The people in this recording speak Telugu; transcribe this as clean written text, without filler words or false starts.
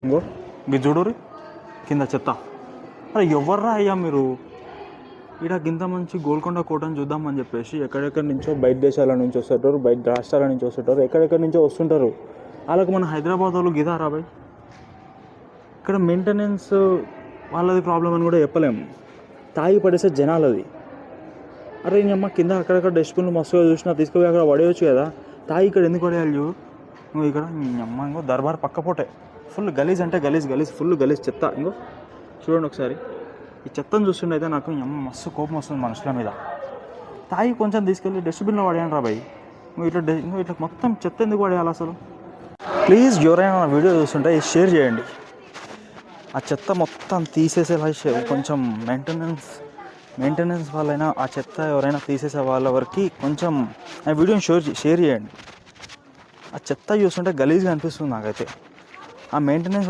ఇంకో మీ చూడురి కింద చెత్త. అరే ఎవర్రా అయ్యా మీరు, ఇక్కడ గింత మంచి గోల్కొండ కోటను చూద్దామని చెప్పేసి ఎక్కడెక్కడి నుంచో బయట దేశాల నుంచి వస్తుంటారు, బయట రాష్ట్రాల నుంచి వస్తుంటారు, ఎక్కడెక్కడి నుంచో వస్తుంటారు. వాళ్ళకు మన హైదరాబాద్ వాళ్ళు గిదారా బాయ్. ఇక్కడ మెయింటెనెన్స్ వాళ్ళది ప్రాబ్లం అని కూడా చెప్పలేము, తాగి పడేసే జనాలది. అరే నీ అమ్మ కింద అక్కడక్కడ డస్ట్బిన్లు మస్తుగా చూసినా తీసుకుపోయి అక్కడ పడేయచ్చు కదా, తాగి ఇక్కడ ఎందుకు పడేయాలి చూడు నువ్వు. ఇక్కడ అమ్మ ఇంకో దర్బార్ పక్కపోటే ఫుల్ గలీజ్ అంటే గలీజ్ గలీజ్, ఫుల్ గలీజ్ చెత్త. ఇంకో చూడండి ఒకసారి ఈ చెత్తను చూస్తుండే అయితే నాకు అమ్మ మస్తు కోపం వస్తుంది మనుషుల మీద. తాగి కొంచెం తీసుకెళ్ళి డస్ట్బిన్లో పడేయండి రా భయ్. నువ్వు ఇట్లా మొత్తం చెత్త ఎందుకు పడేయాలి అసలు? ప్లీజ్ ఎవరైనా నా వీడియో చూస్తుంటే షేర్ చేయండి. ఆ చెత్త మొత్తం తీసేసేలా కొంచెం మెయింటెనెన్స్ వాళ్ళైనా ఆ చెత్త ఎవరైనా తీసేసే వాళ్ళ వరకు కొంచెం ఆ వీడియోని షేర్ చేయండి. ఆ చెత్త చూస్తుంటే గలీజ్గా అనిపిస్తుంది నాకైతే. ఆ మెయింటెనెన్స్